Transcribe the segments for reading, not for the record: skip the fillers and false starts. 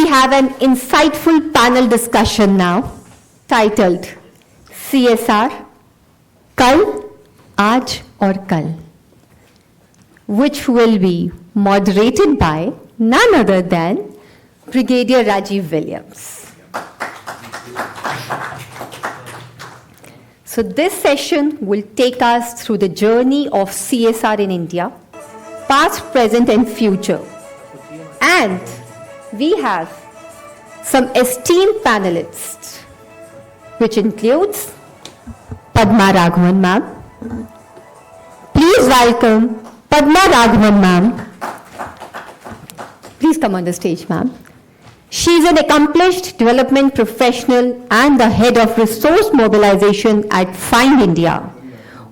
have an insightful panel discussion now titled CSR, Kal, Aaj aur Kal, which will be moderated by none other than Brigadier Rajiv Williams. So this session will take us through the journey of CSR in India, past, present and future. And we have some esteemed panelists, which includes Padma Raghavan ma'am. Please welcome Padma Raghavan ma'am. Please come on the stage, ma'am. She is an accomplished development professional and the head of resource mobilization at Find India,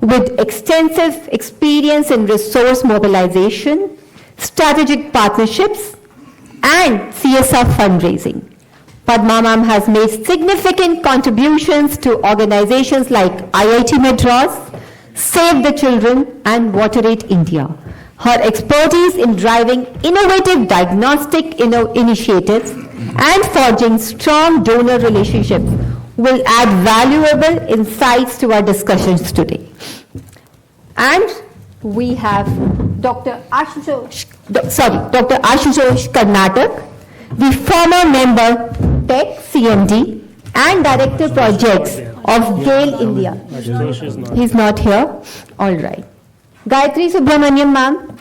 with extensive experience in resource mobilization, strategic partnerships, and CSR fundraising. Padma ma'am has made significant contributions to organizations like IIT Madras, Save the Children, and WaterAid India. Her expertise in driving innovative diagnostic initiatives and forging strong donor relationships will add valuable insights to our discussions today. And we have Dr. Ashutosh Karnatak, the former member Tech CMD and Director Projects of GAIL India. He's not here. All right. Gayatri Subramaniam ma'am,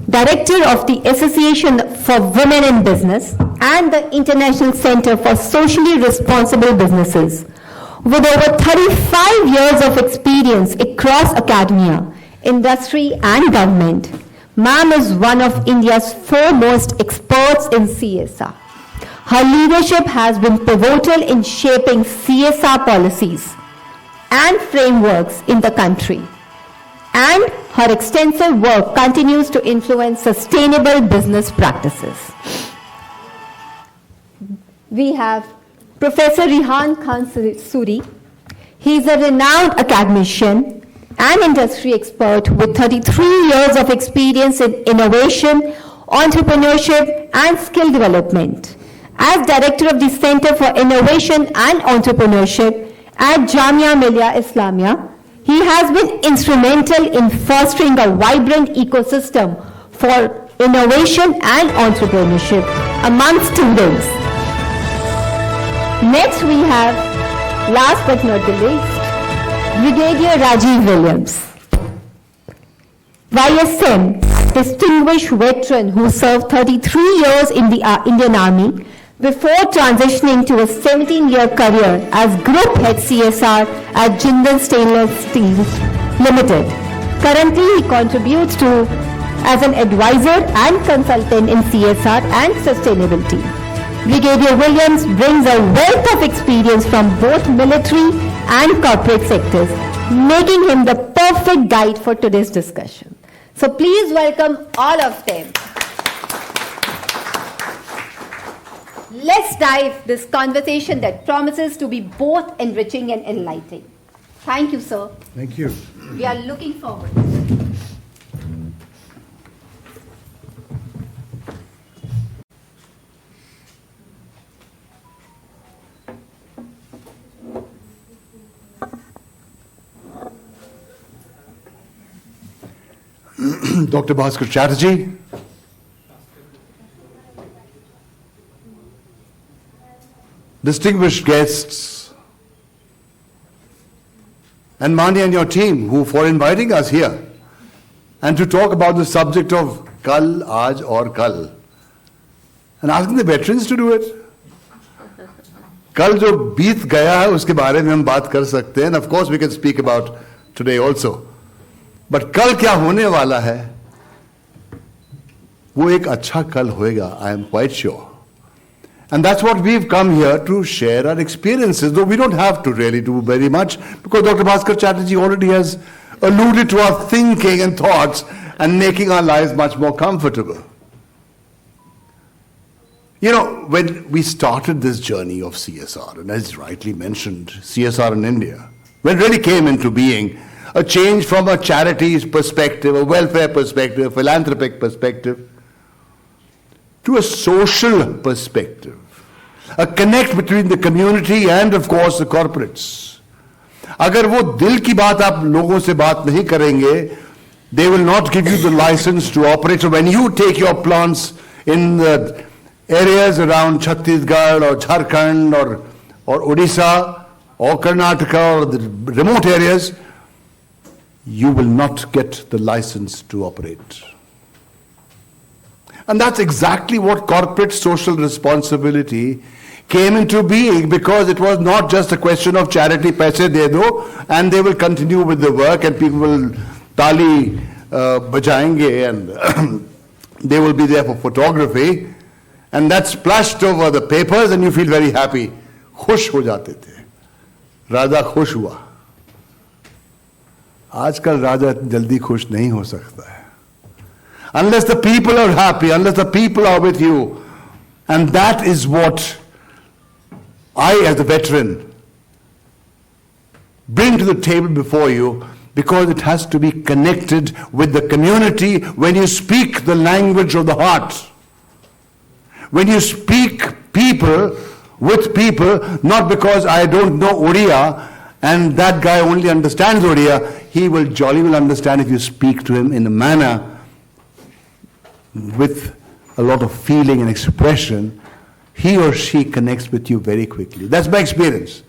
Director of the Association for Women in Business and the International Center for Socially Responsible Businesses. With over 35 years of experience across academia, industry and government, ma'am is one of India's foremost experts in CSR. Her leadership has been pivotal in shaping CSR policies and frameworks in the country. And her extensive work continues to influence sustainable business practices. We have Professor Rehan Khan Suri. He is a renowned academician and industry expert with 33 years of experience in innovation, entrepreneurship, and skill development. As Director of the Center for Innovation and Entrepreneurship at Jamia Millia Islamia, he has been instrumental in fostering a vibrant ecosystem for innovation and entrepreneurship among students. Next we have, last but not the least, Brigadier Rajiv Williams. YSM, distinguished veteran who served 33 years in the Indian Army before transitioning to a 17-year career as Group Head CSR at Jindal Stainless Steel Limited. Currently, he contributes as an advisor and consultant in CSR and sustainability. Brigadier Williams brings a wealth of experience from both military and corporate sectors, making him the perfect guide for today's discussion. So please welcome all of them. Let's dive this conversation that promises to be both enriching and enlightening. Thank you, sir. Thank you. We are looking forward. Dr. Bhaskar Chatterjee, distinguished guests, and Mani and your team for inviting us here and to talk about the subject of Kal, Aaj aur Kal, and asking the veterans to do it. Kal jo beet gaya hai, uske baare mein hum baat kar sakte hain. Of course we can speak about today also. But कल क्या होने वाला है वो एक अच्छा कल होएगा, I am quite sure. And that's what we've come here to share our experiences, though we don't have to really do very much because Dr. Bhaskar Chatterjee already has alluded to our thinking and thoughts and making our lives much more comfortable. You know, when we started this journey of CSR, and as rightly mentioned, CSR in India, when it really came into being, a change from a charities perspective, a welfare perspective, a philanthropic perspective, to a social perspective, a connect between the community and of course the corporates. अगर वो दिल की बात आप लोगों से बात नहीं करेंगे, they will not give you the license to operate. So when you take your plants in the areas around Chhattisgarh or Jharkhand or Odisha or Karnataka or the remote areas, you will not get the license to operate. And that's exactly what corporate social responsibility came into being, because it was not just a question of charity, paise de do, and they will continue with the work and people will tali bajayenge and they will be there for photography, and that's splashed over the papers and you feel very happy. खुश हो जाते थे, राजा खुश हुआ. आजकल राजा जल्दी खुश नहीं हो सकता है. Unless the people are happy, unless the people are with you. And that is what I, as a veteran, bring to the table before you, because it has to be connected with the community when you speak the language of the heart. When you speak people with people, not because I don't know Odia and that guy only understands Odia, he will jolly well understand if you speak to him in a manner with a lot of feeling and expression. He or she connects with you very quickly. That's my experience.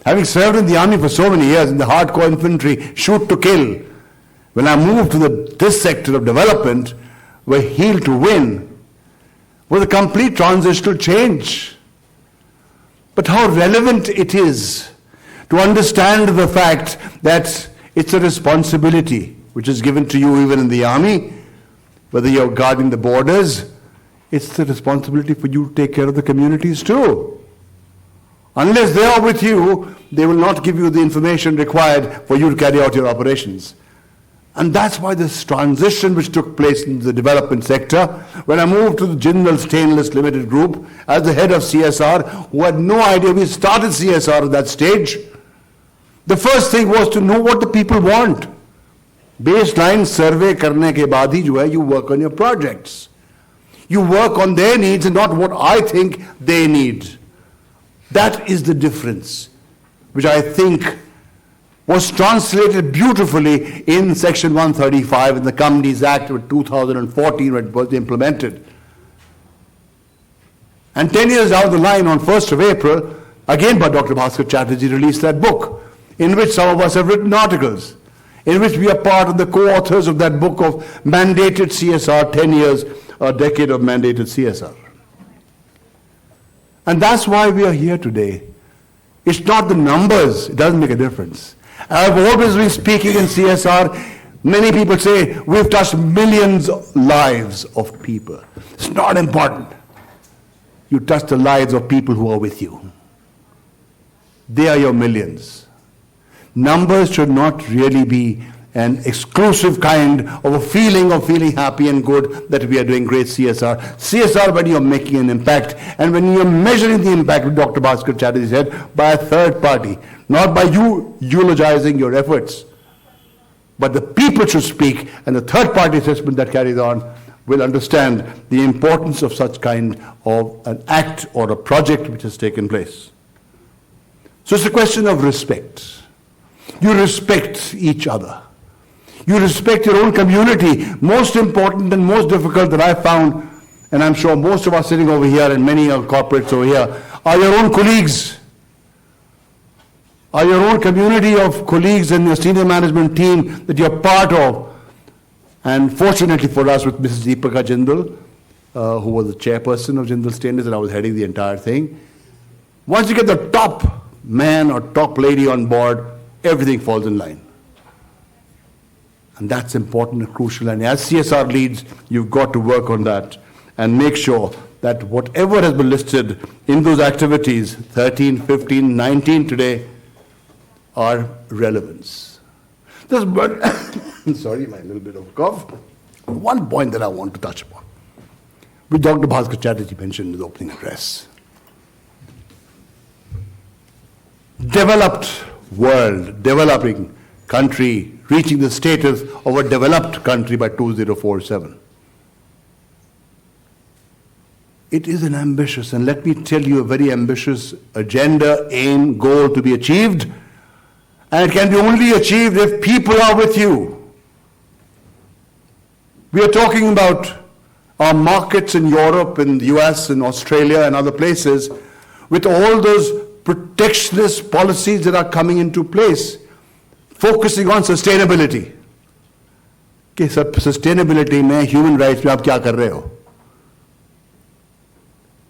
Having served in the army for so many years in the hardcore infantry, shoot to kill, when I moved to this sector of development, where heal to win, was a complete transitional change. But how relevant it is to understand the fact that it's a responsibility which is given to you even in the army, whether you're guarding the borders, it's the responsibility for you to take care of the communities too. Unless they are with you, they will not give you the information required for you to carry out your operations. And that's why this transition which took place in the development sector, when I moved to the Jindal Stainless Limited Group as the head of CSR, who had no idea we started CSR at that stage, the first thing was to know what the people want. Baseline survey करने के बाद ही जो है, you work on your projects. You work on their needs and not what I think they need. That is the difference, which I think was translated beautifully in Section 135 in the Companies Act of 2014 when it was implemented. And 10 years down the line, on 1st of April, again by Dr. Bhaskar Chatterjee released that book, in which some of us have written articles, in which we are part of the co-authors of that book of mandated CSR, 10 years, a decade of mandated CSR. And that's why we are here today. It's not the numbers, it doesn't make a difference. I've always been speaking in CSR. Many people say we've touched millions of lives of people. It's not important. You touch the lives of people who are with you. They are your millions. Numbers should not really be an exclusive kind of a feeling of feeling happy and good that we are doing great CSR. CSR when you're making an impact, and when you're measuring the impact, with Dr. Bhaskar Chatterjee said, by a third party, not by you eulogizing your efforts, but the people should speak, and the third party assessment that carries on will understand the importance of such kind of an act or a project which has taken place. So it's a question of respect. You respect each other. You respect your own community. Most important and most difficult that I found, and I'm sure most of us sitting over here and many of corporates over here, are your own colleagues. Are your own community of colleagues and your senior management team that you're part of. And fortunately for us, with Mrs. Deepika Jindal, who was the chairperson of Jindal Stainless, and I was heading the entire thing, once you get the top man or top lady on board, everything falls in line. And that's important and crucial. And as CSR leads, you've got to work on that and make sure that whatever has been listed in those activities, 13, 15, 19 today, are relevance. There's one, sorry, my little bit of cough. One point that I want to touch upon, which Dr. Bhaskar Chatterjee mentioned in his opening address. Developed world, developing country, reaching the status of a developed country by 2047. It is an ambitious, and let me tell you, a very ambitious agenda, aim, goal to be achieved. And it can be only achieved if people are with you. We are talking about our markets in Europe, in the US, in Australia, and other places, with all those protectionist policies that are coming into place, focusing on sustainability. कि sustainability में human rights में आप क्या कर रहे हो?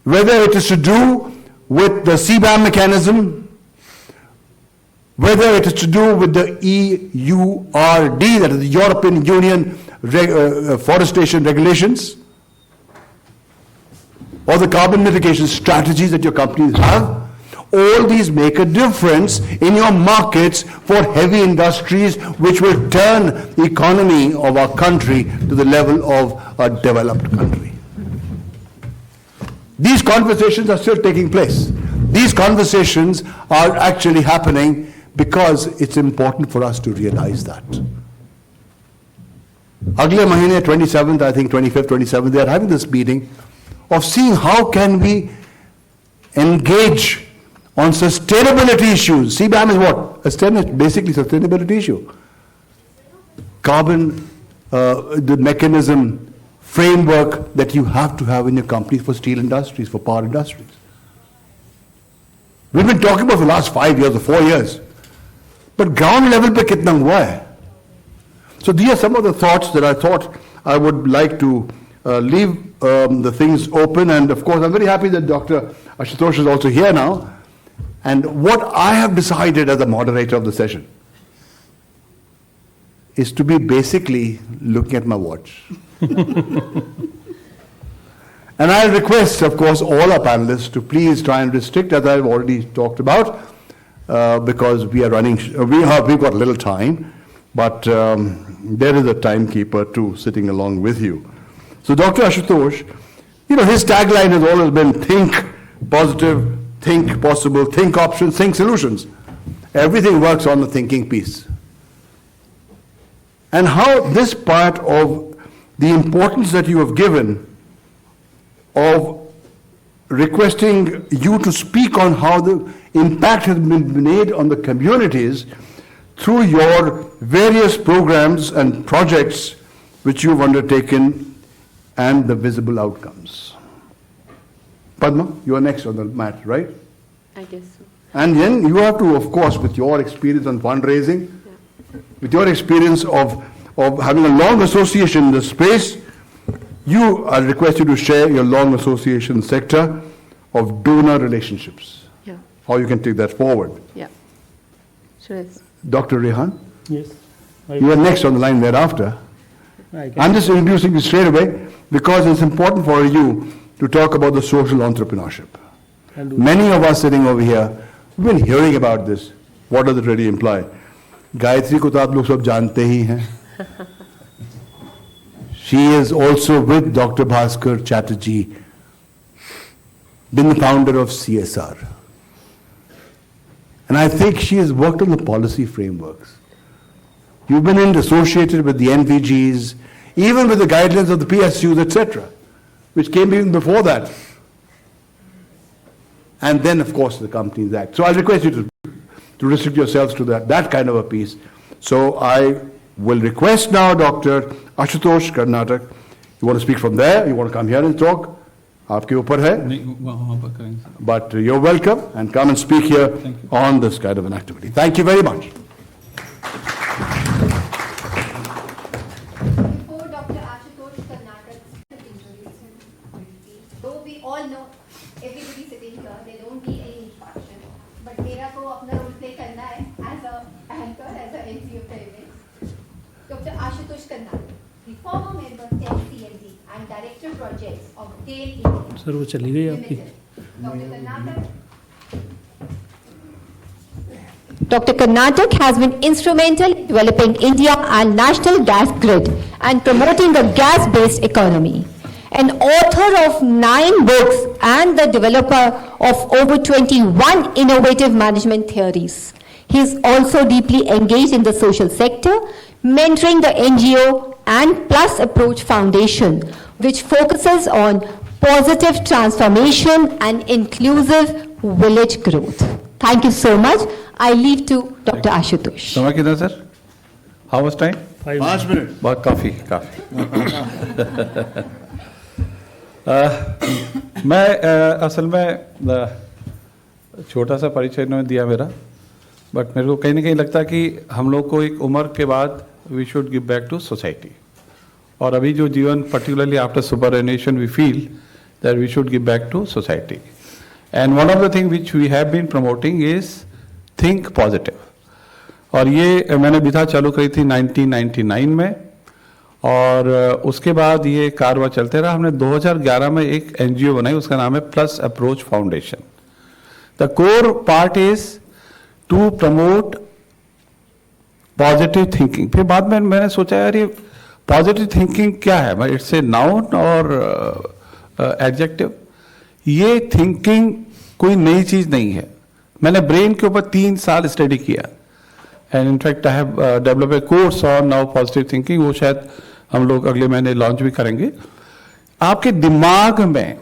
Whether it is to do with the CBAM mechanism, whether it is to do with the EURD, that is the European Union forestation regulations, or the carbon mitigation strategies that your companies have, all these make a difference in your markets for heavy industries, which will turn the economy of our country to the level of a developed country. These conversations are still taking place. These conversations are actually happening because it's important for us to realize that. Agle mahine 27th, I think 25th, 27th, they are having this meeting of seeing how can we engage on sustainability issues. CBAM is what? Basically sustainability issue. Carbon, the mechanism, framework that you have to have in your companies for steel industries, for power industries. We've been talking about for the last 5 years or 4 years. But ground level pe kitna hua hai? So these are some of the thoughts that I thought I would like to leave the things open. And of course, I'm very happy that Dr. Ashutosh is also here now. And what I have decided as the moderator of the session is to be basically looking at my watch. And I request, of course, all our panelists to please try and restrict, as I've already talked about, because we are running, we've got little time, but there is a timekeeper too sitting along with you. So Dr. Ashutosh, his tagline has always been think positive, think possible, think options, think solutions. Everything works on the thinking piece. And how this part of the importance that you have given of requesting you to speak on how the impact has been made on the communities through your various programs and projects which you've undertaken and the visible outcomes. Padma, you are next on the mat, right? I guess so. And then you have to, of course, with your experience on fundraising, with your experience of having a long association in the space, I request you to share your long association sector of donor relationships. Yeah. How you can take that forward. Yeah. Sure. Dr. Rehan, Yes. you are next on the line thereafter. I can- I'm just introducing you straight away because it's important for you to talk about the social entrepreneurship. I'll do Many of us sitting over here, we've been hearing about this. What does it really imply? Gayatri ko to aap log sab jante hi hain. She is also with Dr. Bhaskar Chatterjee, been the founder of CSR. And I think she has worked on the policy frameworks. You've been associated with the NVGs, even with the guidelines of the PSUs, etc., which came even before that. And then, of course, the Companies Act. So I'll request you to restrict yourselves to that kind of a piece. So I will request now Dr. Ashutosh Karnatak. You want to speak from there? You want to come here and talk? आपके ऊपर है. नहीं वहाँ पर करेंगे. But you're welcome and come and speak here on this kind of an activity. Thank you very much. Before Dr. Ashutosh Karnatak introduces him, though we all know everybody sitting here, there don't be any introduction. But मेरा को अपना role play करना है as a anchor, as a MC of the event. Dr. Ashutosh Karnatak, the former member of TEC-CLD and Director Projects of Dale India sir वो चली गई आपकी. Limited. Dr. Karnatak. Dr. Karnatak has been instrumental in developing India and national gas grid and promoting the gas-based economy. An author of 9 books and the developer of over 21 innovative management theories. He is also deeply engaged in the social sector, mentoring the NGO and Plus Approach Foundation, which focuses on positive transformation and inclusive village growth. Thank you so much. I leave to Dr. Ashutosh. समय कितना sir? How much time? 5 minutes. बहुत काफ़ी काफ़ी मैं असल में छोटा सा परिचय इन्होंने दिया मेरा, बट मेरे को कहीं ना कहीं लगता है कि हम लोग को एक उम्र के बाद we should give back to society, और अभी जो जीवन particularly after superannuation we feel that we should give back to society, and one of the thing which we have been promoting is think positive. और ये मैंने विधा चालू करी थी 1999 में, और उसके बाद ये कारवां चलते रहा। हमने 2011 में एक एनजीओ बनाई, उसका नाम है plus approach foundation. The core part is to promote positive thinking. फिर बाद में मैंने सोचा यार ये पॉजिटिव थिंकिंग क्या है, इट्स ए नाउन और एडजेक्टिव। ये थिंकिंग कोई नई चीज नहीं है। मैंने ब्रेन के ऊपर 3 साल स्टडी किया, and in fact I have develop a course on now positive thinking, वो शायद हम लोग अगले महीने लॉन्च भी करेंगे। आपके दिमाग में,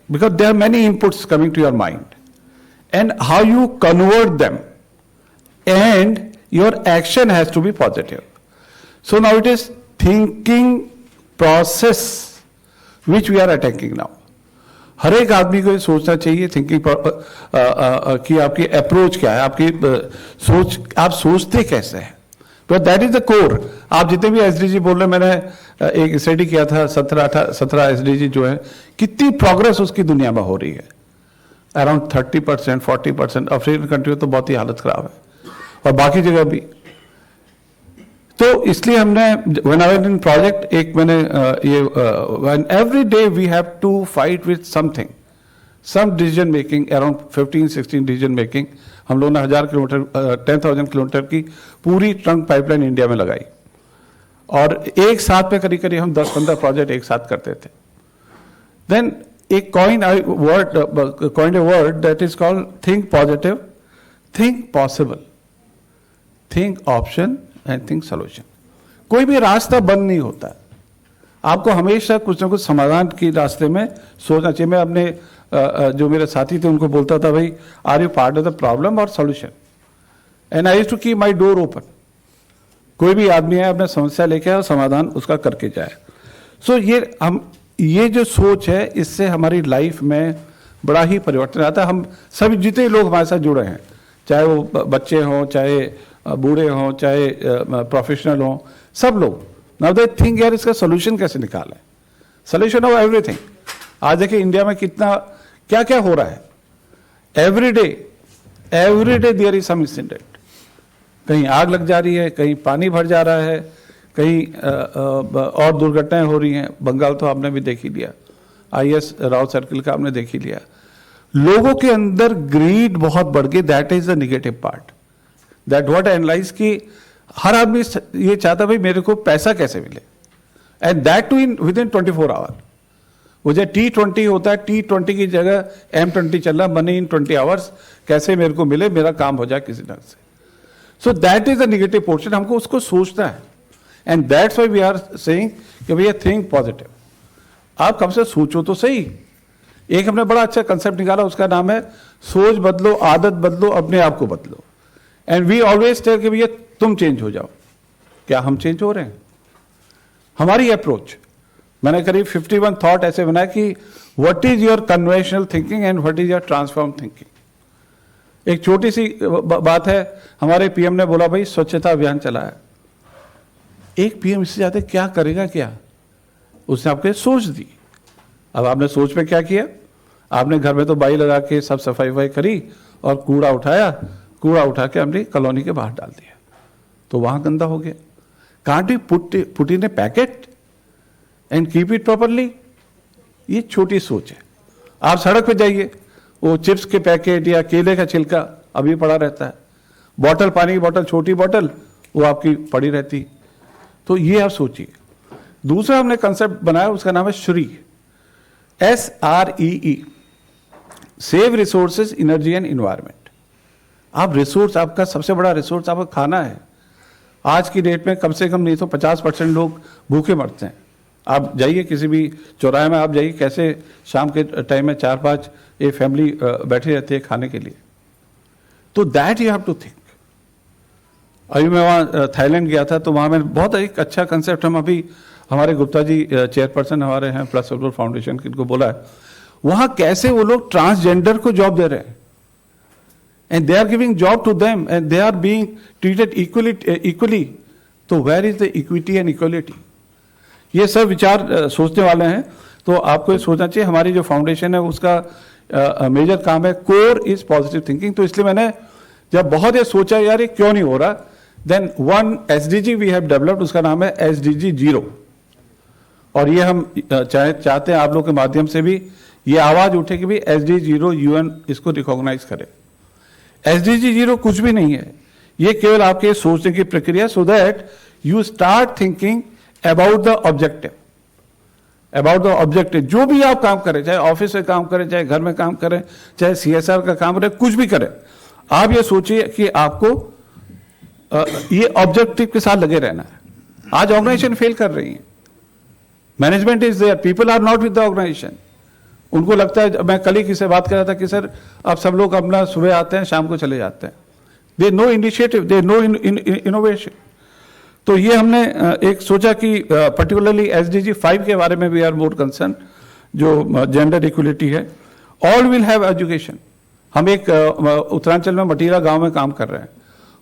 because there are many inputs coming to your mind, and how you convert them, and your action has to be positive. So now it is thinking process which we are attacking now. हर एक आदमी को ये सोचना चाहिए thinking कि आपकी approach क्या है, आपकी सोच, आप सोचते कैसे हैं, तो दैट इज द कोर। आप जितने भी एसडीजी बोल रहे हैं, मैंने एक स्टडी किया था 17 एसडीजी जो है, कितनी प्रोग्रेस उसकी दुनिया में हो रही है, अराउंड 30%, 40%। अफ्रीकन कंट्री में तो बहुत ही हालत खराब है, और बाकी जगह भी। तो इसलिए हमने when I was in project, एक मैंने ये when every day we have to fight with something, some decision making, around 15-16 decision making. हम लोगों ने 1000 किलोमीटर 10,000 किलोमीटर की पूरी ट्रंक पाइपलाइन इंडिया में लगाई, और एक साथ में करीब करीब हम 10-15 प्रोजेक्ट एक साथ करते थे। देन एक coin a word that is called think positive, think possible, think option and think solution. कोई भी रास्ता बंद नहीं होता, आपको हमेशा कुछ ना कुछ समाधान के रास्ते में सोचना चाहिए। मैं अपने जो मेरे साथी थे उनको बोलता था, भाई are you part of the problem और solution, and I used to keep my door open. कोई भी आदमी है अपने समस्या लेके और समाधान उसका करके जाए। सो ये जो सोच है, इससे हमारी लाइफ में बड़ा ही परिवर्तन आता है। हम सभी जितने लोग हमारे साथ जुड़े हैं, चाहे वो बच्चे हों, चाहे बूढ़े हों, चाहे प्रोफेशनल हों, सब लोग नाउ दे थिंक यार इसका सोल्यूशन कैसे निकालें, सोल्यूशन ऑफ एवरीथिंग। आज देखिए इंडिया में कितना क्या क्या हो रहा है, every day there is some incident. कहीं आग लग जा रही है, कहीं पानी भर जा रहा है, कहीं और दुर्घटनाएं हो रही हैं। बंगाल तो आपने भी देख ही लिया, IS राव सर्किल का आपने देख ही लिया। लोगों के अंदर ग्रीड बहुत बढ़ गई, that is the negative part, that what I analyse की हर आदमी ये चाहता भाई मेरे को पैसा कैसे मिले, and that too in with in 24 hour. मुझे T20 होता है, T20 की जगह M20 चल रहा, मनी इन 20 आवर्स, कैसे मेरे को मिले, मेरा काम हो जाए किसी ढंग से। So that is the negative portion, हमको उसको सोचना है, and that's why we are saying कि भैया थिंक पॉजिटिव। आप कब से सोचो तो सही। एक हमने बड़ा अच्छा कंसेप्ट निकाला, उसका नाम है सोच बदलो, आदत बदलो, अपने आप को बदलो। एंड वी ऑलवेज टेल कि भैया तुम चेंज हो जाओ। क्या हम चेंज हो रहे हैं? हमारी अप्रोच, मैंने करीब 51 थॉट ऐसे बनाए कि what is your conventional thinking and what is your transform thinking. एक छोटी सी बात है, हमारे पीएम ने बोला भाई स्वच्छता अभियान चलाया। एक पीएम इससे ज्यादा क्या करेगा क्या? उसने आपको सोच दी। अब आपने सोच में क्या किया? आपने घर में तो बाई लगा के सब सफाई वफाई करी और कूड़ा उठाया, कूड़ा उठा के हमने कॉलोनी के बाहर डाल दिया, तो वहां गंदा हो गया। Can't you put in A packet and keep it properly? ये छोटी सोच है। आप सड़क पे जाइए, वो चिप्स के पैकेट या केले का छिलका अभी पड़ा रहता है, बॉटल, पानी की बॉटल, छोटी बॉटल वो आपकी पड़ी रहती। तो ये आप सोचिए। दूसरा हमने कंसेप्ट बनाया, उसका नाम है Shri, SREE, save resources, energy and environment. आप रिसोर्स, आपका सबसे बड़ा रिसोर्स आपका खाना है। आज की डेट में कम से कम नहीं तो 50% लोग भूखे मरते हैं, आप जाइए किसी भी चौराहे में, आप जाइए कैसे शाम के टाइम में 4-5 एक फैमिली बैठी रहती है खाने के लिए। तो that you have to think. अभी मैं वहाँ थाईलैंड गया था, तो वहाँ में बहुत एक अच्छा कंसेप्ट हम अभी हमारे गुप्ता जी चेयरपर्सन हमारे हैं प्लस सोलर फाउंडेशन की, इनको बोला है वहाँ कैसे वो लोग ट्रांसजेंडर को जॉब दे रहे हैं, and they are giving job to them and they are being treated equally. तो where is the equity and equality? ये सब विचार सोचने वाले हैं। तो आपको ये सोचना चाहिए, हमारी जो फाउंडेशन है उसका मेजर काम है कोर इज पॉजिटिव थिंकिंग। तो इसलिए मैंने जब बहुत ये सोचा यार ये क्यों नहीं हो रहा, then one SDG we have developed, उसका नाम है एसडीजी 0। और ये हम चाहते हैं आप लोग के माध्यम से भी ये आवाज उठे कि भी एसडीजी 0 यूएन इसको रिकॉग्नाइज करे। एसडीजी 0 कुछ भी नहीं है, ये केवल आपके सोचने की प्रक्रिया, so that you start thinking about the objective. About the objective, जो भी आप काम करें, चाहे ऑफिस में काम करें, चाहे घर में काम करें, चाहे सीएसआर का काम करें, कुछ भी करें, आप ये सोचिए कि आपको ये ऑब्जेक्टिव के साथ लगे रहना है। आज ऑर्गेनाइजेशन फेल कर रही है, management is there, people are not with the organization. उनको लगता है, मैं कल ही किसी से बात कर रहा था कि सर अब सब लोग अपना सुबह आते हैं शाम को चले जाते हैं, they know initiative, they know innovation. तो ये हमने एक सोचा कि पर्टिकुलरली एसडीजी 5 के बारे में वी आर मोर कंसर्न, जो जेंडर इक्वलिटी है। All will have education. हम एक उत्तरांचल में मटीरा गांव में काम कर रहे हैं,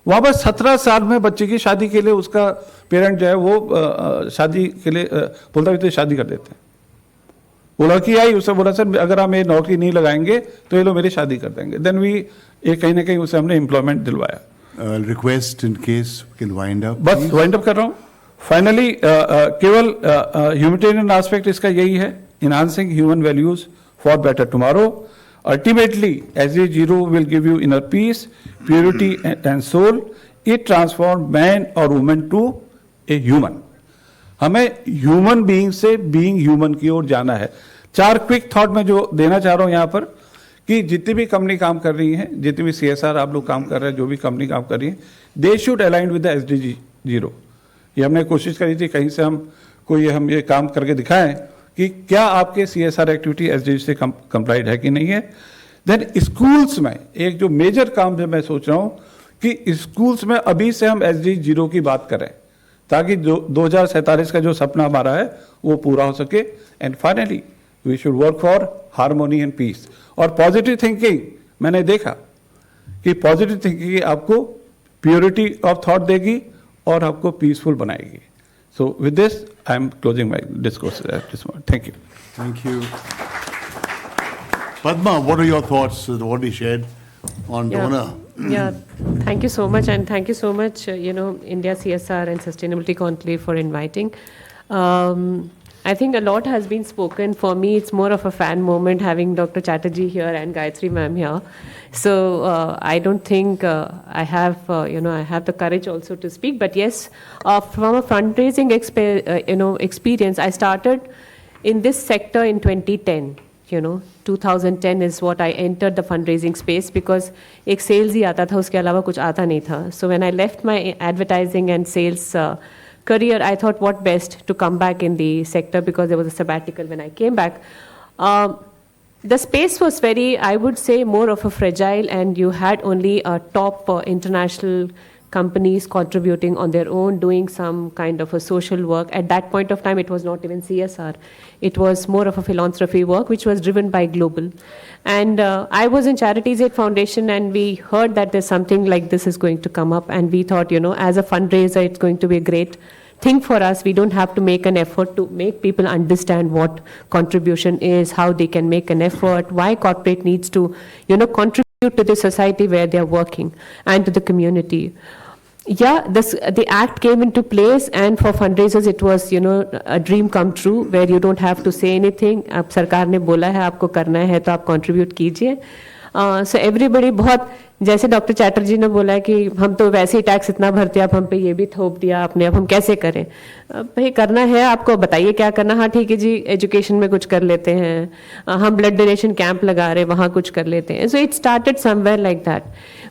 वहां पर 17 साल में बच्चे की शादी के लिए उसका पेरेंट जो है वो शादी के लिए बोलता भी तो शादी कर देते हैं। वो लड़की आई, उससे बोला सर अगर हम ये नौकरी नहीं लगाएंगे तो ये लोग मेरी शादी कर देंगे। देन वी ये कहीं ना कहीं उसे हमने एम्प्लॉयमेंट दिलवाया। Request in case can wind up, बस वाइंड अप कर रहा हूँ। फाइनली केवल ह्यूमैनिटेरियन एस्पेक्ट इसका यही है, enhancing human values for better tomorrow. Ultimately, SDG 0 will give you inner peace, purity and soul. It transforms man or woman to a human. हमें human being से being human की ओर जाना है। 4 quick thought में जो देना चाह रहा हूं यहां पर, कि जितनी भी कंपनी काम कर रही है, जितनी भी सीएसआर आप लोग काम कर रहे हैं, जो भी कंपनी काम कर रही है, they should align with the SDG 0। ये हमने कोशिश करी थी कहीं से हम ये काम करके दिखाएं कि क्या आपके सीएसआर एक्टिविटी एसडीजी से कंप्लाइड है कि नहीं है। देन स्कूल्स में एक जो मेजर काम जो मैं सोच रहा हूं कि स्कूल्स में अभी से हम एसडीजी 0 की बात करें, ताकि 2047 का जो सपना हमारा है वो पूरा हो सके। And finally we should work for harmony and peace. और पॉजिटिव थिंकिंग, मैंने देखा कि पॉजिटिव थिंकिंग आपको प्योरिटी ऑफ थॉट देगी और आपको पीसफुल बनाएगी। So with this, I am closing my discourse at this moment. Thank you. Thank you. Padma, what are your thoughts, what he shared on donor? Yeah, thank you so much, and thank you so much, India CSR and Sustainability Conclave for inviting. I think a lot has been spoken. For me, it's more of a fan moment having Dr. Chatterjee here and Gayatri ma'am here. So I don't think I have, I have the courage also to speak. But yes, from a fundraising experience, I started in this sector in 2010. 2010 is what I entered the fundraising space, because एक sales ही आता था, उसके अलावा कुछ आता नहीं था. So when I left my advertising and sales career, I thought what best to come back in the sector, because there was a sabbatical when I came back. The space was very, I would say, more of a fragile, and you had only top international companies contributing on their own, doing some kind of a social work. At that point of time, it was not even CSR. It was more of a philanthropy work, which was driven by Global. And I was in Charities Aid Foundation, and we heard that there's something like this is going to come up. And we thought, as a fundraiser, it's going to be a great thing for us. We don't have to make an effort to make people understand what contribution is, how they can make an effort, why corporate needs to, contribute to the society where they're working and to the community. Yeah, the act came into place, and for fundraisers it was, a dream come true, where you don't have to say anything. अब सरकार ने बोला है आपको करना है तो आप contribute कीजिए. So everybody बहुत, जैसे डॉक्टर चैटर्जी ने बोला कि हम तो वैसे ही टैक्स इतना भरते हैं, अब हम पे ये भी थोप दिया आपने, अब हम कैसे करें. भाई करना है आपको, बताइए क्या करना. हाँ ठीक है जी, एजुकेशन में कुछ कर लेते हैं, हम ब्लड डोनेशन कैंप लगा रहे हैं, वहाँ कुछ कर लेते हैं. So it started somewhere like that.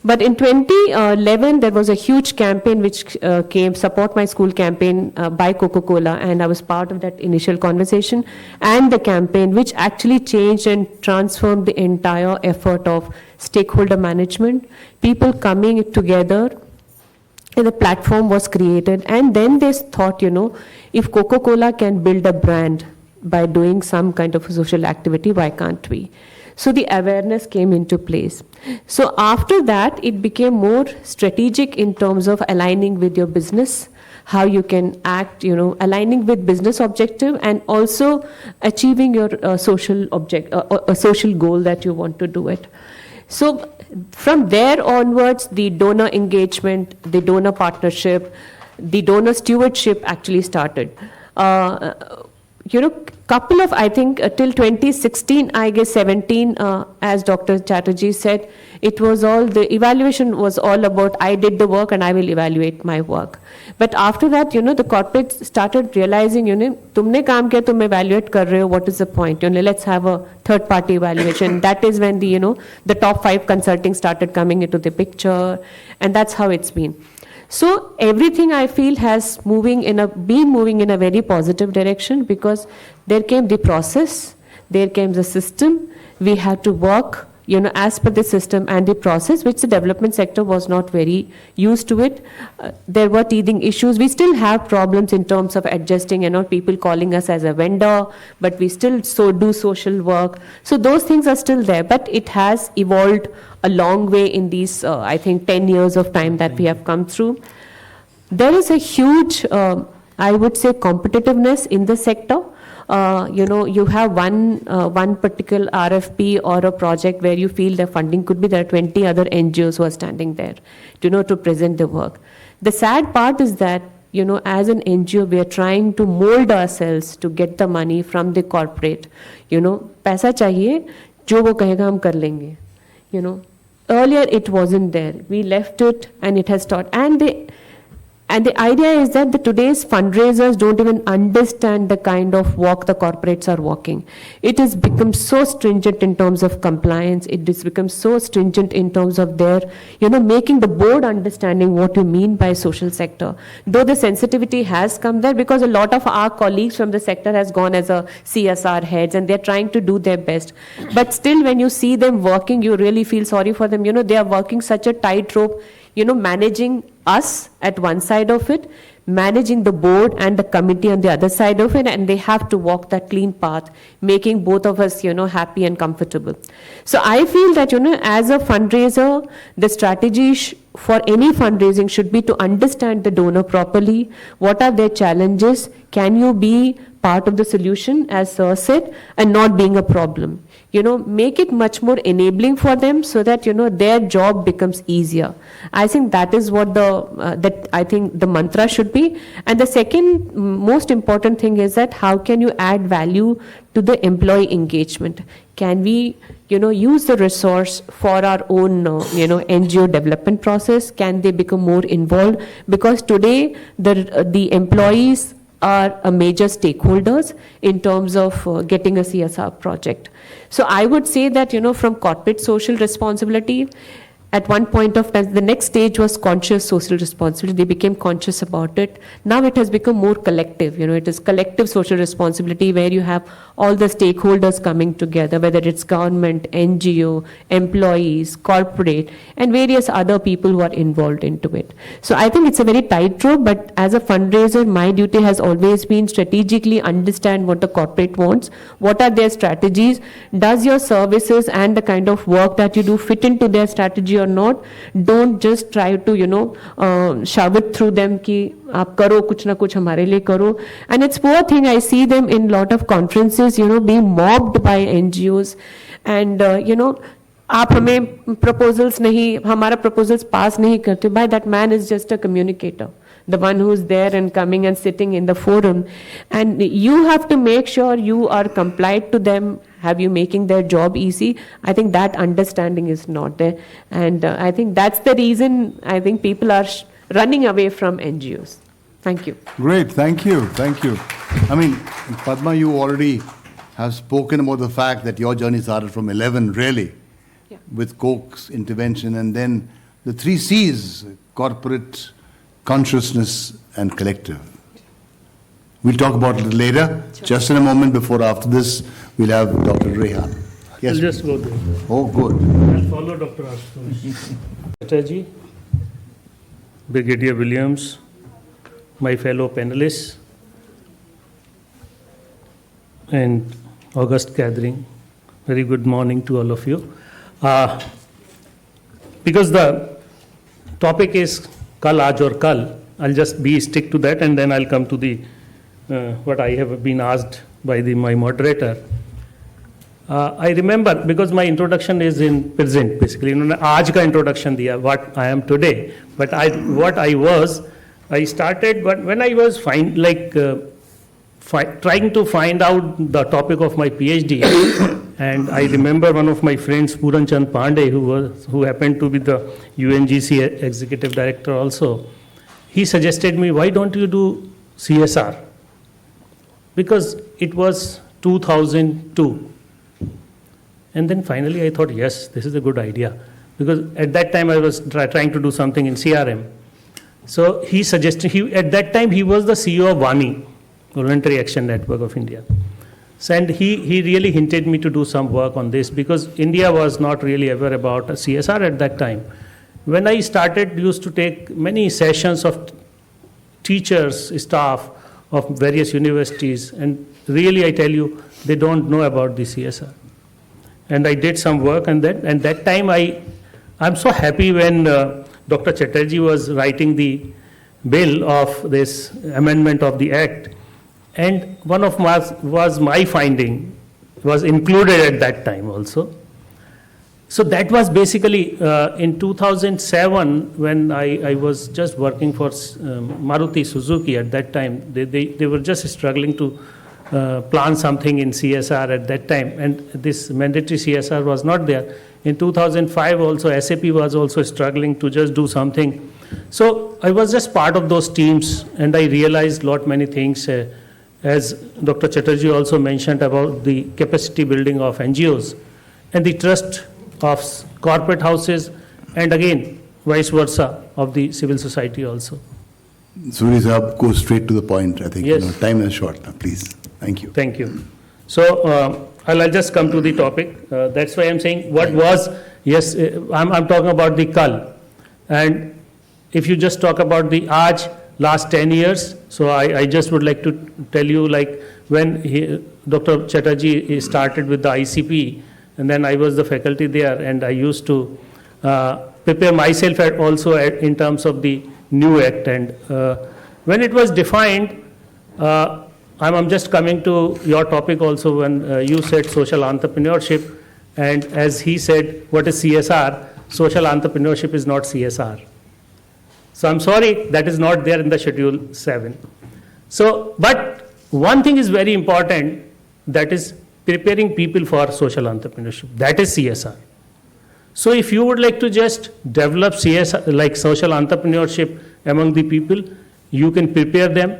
But in 2011, there was a huge campaign which came, Support My School campaign by Coca-Cola, and I was part of that initial conversation and the campaign, which actually changed and transformed the entire effort of stakeholder management, people coming together, and a platform was created. And then they thought, if Coca-Cola can build a brand by doing some kind of a social activity, why can't we? So the awareness came into place. So after that, it became more strategic in terms of aligning with your business, how you can act, aligning with business objective and also achieving your social social goal that you want to do it. So from there onwards, the donor engagement, the donor partnership, the donor stewardship actually started. Couple of, I think, till 2016, I guess 17, as Dr. Chatterjee said, it was all, the evaluation was all about, I did the work and I will evaluate my work. But after that, the corporates started realizing, tumne kaam kiya, tum evaluate kar rahe ho, what is the point? Let's have a third party evaluation. That is when the top 5 consulting started coming into the picture, and that's how it's been. So everything I feel has been moving in a very positive direction, because there came the process, there came the system, we had to work, as per the system and the process, which the development sector was not very used to it. There were teething issues. We still have problems in terms of adjusting, people calling us as a vendor, but we still do social work. So those things are still there, but it has evolved a long way in these, I think, 10 years of time that we have come through. There is a huge, I would say, competitiveness in the sector. You have one particular RFP or a project where you feel the funding could be, there are 20 other NGOs who are standing there, to present the work. The sad part is that, as an NGO, we are trying to mold ourselves to get the money from the corporate. Paisa chahiye, jo wo kahega hum kar lenge. Earlier it wasn't there. We left it and it has started. And the idea is that today's fundraisers don't even understand the kind of walk the corporates are walking. It has become so stringent in terms of compliance. It has become so stringent in terms of their, making the board understanding what you mean by social sector. Though the sensitivity has come there, because a lot of our colleagues from the sector has gone as a CSR heads and they're trying to do their best. But still, when you see them working, you really feel sorry for them. They are working such a tightrope, managing us at one side of it, managing the board and the committee on the other side of it, and they have to walk that clean path, making both of us, happy and comfortable. So I feel that, as a fundraiser, the strategy for any fundraising should be to understand the donor properly. What are their challenges? Can you be part of the solution, as Sir said, and not being a problem? Make it much more enabling for them so that, their job becomes easier. I think that is what the mantra should be. And the second most important thing is that how can you add value to the employee engagement? Can we, use the resource for our own, NGO development process? Can they become more involved? Because today the employees are a major stakeholders in terms of getting a CSR project. So I would say that, from corporate social responsibility, at one point of time, the next stage was conscious social responsibility. They became conscious about it. Now it has become more collective. It is collective social responsibility where you have all the stakeholders coming together, whether it's government, NGO, employees, corporate, and various other people who are involved into it. So I think it's a very tightrope, but as a fundraiser, my duty has always been strategically understand what the corporate wants, what are their strategies, does your services and the kind of work that you do fit into their strategy or not. Don't just try to, shove it through them ki aap karo, kuch na kuch hamare liye karo. And it's poor thing, I see them in lot of conferences, being mobbed by NGOs. And, आप हमें proposals नहीं, हमारा proposals pass नहीं करते. By that man is just a communicator, the one who's there and coming and sitting in the forum. And you have to make sure you are compliant to them. Have you making their job easy? I think that understanding is not there. And I think that's the reason I think people are running away from NGOs. Thank you. Great, thank you, thank you. I mean, Padma, you already have spoken about the fact that your journey started from 11, really, with Coke's intervention, and then the 3 C's, corporate, consciousness and collective. We'll talk about it later. Just in a moment after this, we'll have Dr. Rehan. Yes. I'll just go there. Oh, good. I'll follow Dr. Ashutosh Chatterjee, Brigadier Williams, my fellow panelists, and August gathering. Very good morning to all of you. Because the topic is Kal, Aaj aur Kal, I'll just stick to that, and then I'll come to the what I have been asked by my moderator. I remember, because my introduction is in present, basically, उन्होंने आज का introduction दिया, what I am today. But I started, but when I was trying to find out the topic of my PhD, and I remember one of my friends, Puran Chand Pandey, who happened to be the UNGC executive director also, he suggested me, why don't you do CSR? Because it was 2002. And then finally I thought, yes, this is a good idea. Because at that time I was trying to do something in CRM. So he suggested, at that time he was the CEO of WANI, Voluntary Action Network of India. So, and he really hinted me to do some work on this, because India was not really aware about CSR at that time. When I used to take many sessions of teachers, staff of various universities, and really I tell you, they don't know about the CSR. And I did some work, and that time I'm so happy when Dr. Chatterjee was writing the bill of this amendment of the Act, and one of my finding was included at that time also. So that was basically in 2007, when I was just working for Maruti Suzuki at that time. They were just struggling to plan something in CSR at that time, and this mandatory CSR was not there. In 2005 also, SAP was also struggling to just do something. So I was just part of those teams, and I realized many things, as Dr. Chatterjee also mentioned about the capacity building of NGOs and the trust of corporate houses, and again, vice versa, of the civil society also. Suri Sahab, go straight to the point. I think Yes. time is short now, please. Thank you. Thank you. So I'll just come to the topic. That's why I'm saying I'm talking about the Kal. And if you just talk about the Aaj, last 10 years, so I just would like to tell you, when Dr. Chatterjee started with the ICP, and then I was the faculty there, and I used to prepare myself also in terms of the new Act. And when it was defined, I'm just coming to your topic also, when you said social entrepreneurship, and as he said, what is CSR? Social entrepreneurship is not CSR. So I'm sorry, that is not there in the Schedule 7. So, but one thing is very important, that is preparing people for social entrepreneurship. That is CSR. So if you would like to just develop CSR, like social entrepreneurship among the people, you can prepare them,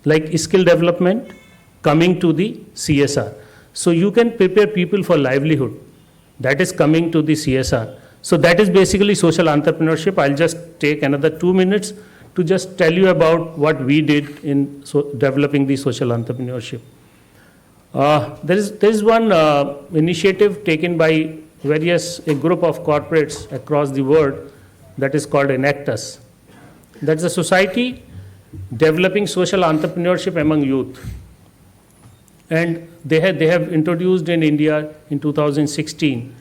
like skill development, coming to the CSR. So you can prepare people for livelihood. That is coming to the CSR. So that is basically social entrepreneurship. I'll just take another 2 minutes to just tell you about what we did in developing the social entrepreneurship. There is one initiative taken by a group of corporates across the world, that is called Enactus. That's a society developing social entrepreneurship among youth. And they have introduced in India in 2016.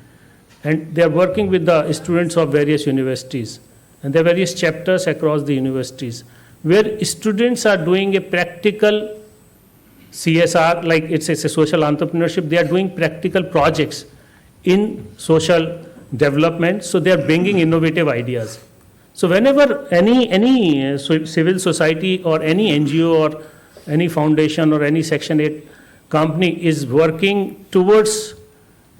And they are working with the students of various universities. And there are various chapters across the universities where students are doing a practical CSR, like it's a social entrepreneurship. They are doing practical projects in social development. So they are bringing innovative ideas. So whenever any civil society or any NGO or any foundation or any Section 8 company is working towards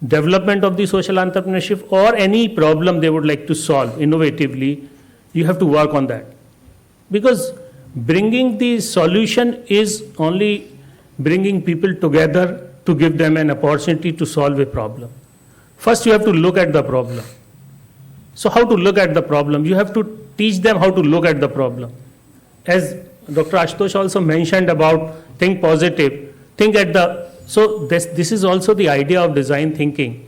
development of the social entrepreneurship or any problem they would like to solve innovatively, you have to work on that. Because bringing the solution is only bringing people together to give them an opportunity to solve a problem. First, you have to look at the problem. So how to look at the problem? You have to teach them how to look at the problem. As Dr. Ashutosh also mentioned about think positive, think at the, so this is also the idea of design thinking.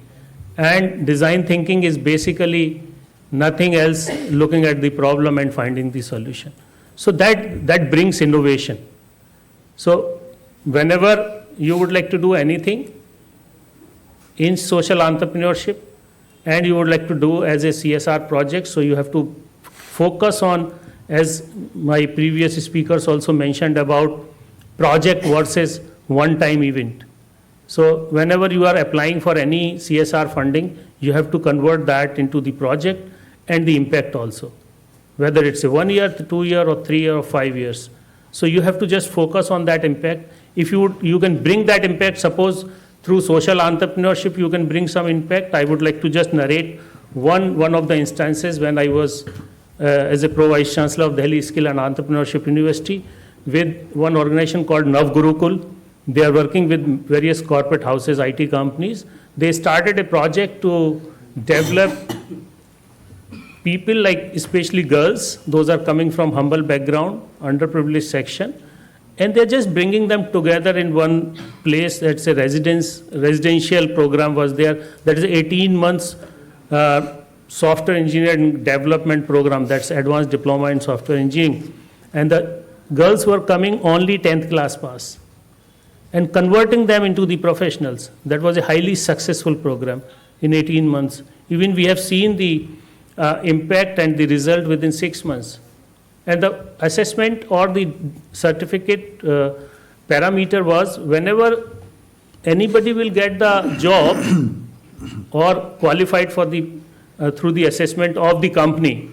And design thinking is basically nothing else looking at the problem and finding the solution. So that brings innovation. So whenever you would like to do anything in social entrepreneurship and you would like to do as a CSR project, so you have to focus on, as my previous speakers also mentioned, about project versus one-time event. So whenever you are applying for any CSR funding, you have to convert that into the project and the impact also, whether it's a 1 year, 2 year, or 3 year, or 5 years. So you have to just focus on that impact. If you can bring that impact, suppose through social entrepreneurship, you can bring some impact. I would like to just narrate one of the instances when I was as a Pro-Vice Chancellor of Delhi Skill and Entrepreneurship University with one organization called Nav Gurukul. They are working with various corporate houses, IT companies. They started a project to develop people, like especially girls, those are coming from humble background, underprivileged section, and they're just bringing them together in one place. That's a residential program was there. That is 18 months software engineering development program. That's advanced diploma in software engineering. And the girls were coming only 10th class pass and converting them into the professionals. That was a highly successful program in 18 months. Even we have seen the impact and the result within 6 months. And the assessment or the certificate parameter was whenever anybody will get the job or qualified for the through the assessment of the company,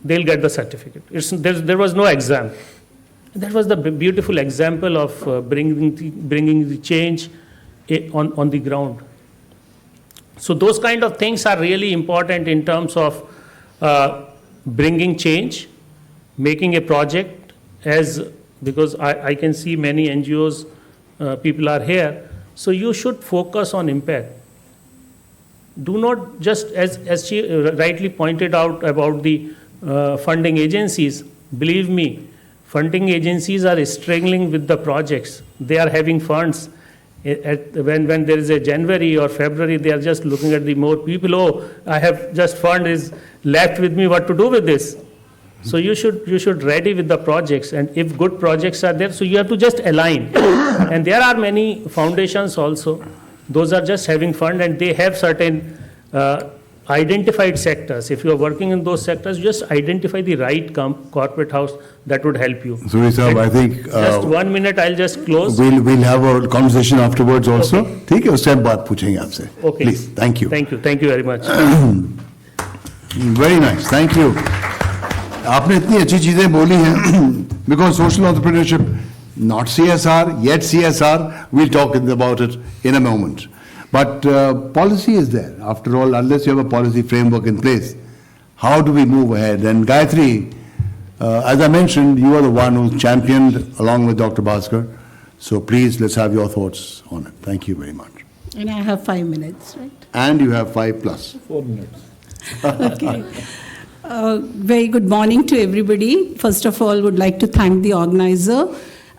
they'll get the certificate. There was no exam. That was the beautiful example of bringing the change on the ground. So those kind of things are really important in terms of bringing change, making a project, because I can see many NGOs, people are here. So you should focus on impact. Do not just, as she rightly pointed out about the funding agencies, believe me, funding agencies are struggling with the projects. They are having funds. When there is a January or February, they are just looking at the more people. Oh, I have just fund is left with me. What to do with this? So you should ready with the projects, and if good projects are there, so you have to just align. And there are many foundations also. Those are just having fund, and they have certain identified sectors. If you are working in those sectors, just identify the right corporate house that would help you. So, sir, I think just 1 minute, I'll just close. We'll have a conversation afterwards also. ठीक है, उसके बाद पूछेंगे आपसे. Okay. Please, thank you. Thank you very much. Very nice, thank you. आपने इतनी अच्छी चीजें बोली हैं. Because social entrepreneurship, not CSR, yet CSR. We'll talk about it in a moment. But policy is there. After all, unless you have a policy framework in place, how do we move ahead? And Gayatri, as I mentioned, you are the one who championed along with Dr. Bhaskar. So please, let's have your thoughts on it. Thank you very much. And I have 5 minutes, right? And you have 5 plus. 4 minutes. Okay. Very good morning to everybody. First of all, would like to thank the organizer.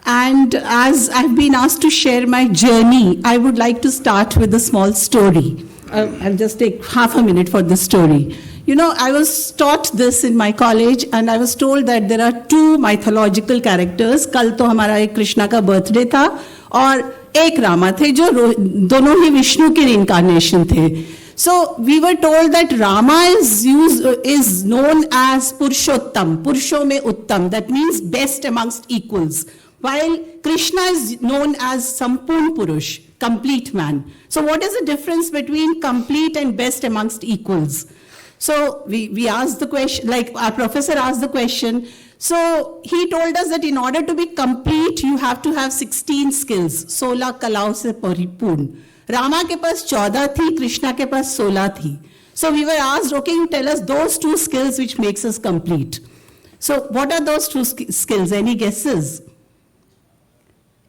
And as I've been asked to share my journey, I would like to start with a small story. I'll just take half a minute for the story. You know, I was taught this in my college, and I was told that there are 2 mythological characters. कल तो हमारा एक कृष्णा का birthday था, और एक रामा थे जो दोनों ही विष्णु के reincarnation थे. So we were told that Rama is known as Purushottam, Purusho mein Uttam, that means best amongst equals. While Krishna is known as Sampurn Purush, complete man. So what is the difference between complete and best amongst equals? So we asked the question, like our professor asked the question. So he told us that in order to be complete, you have to have 16 skills. 16 कलाओं से परिपूर्ण. Rama के पास 14 थी, Krishna के पास 16 थी. So we were asked, okay, you tell us those 2 skills which makes us complete. So what are those 2 skills? Any guesses?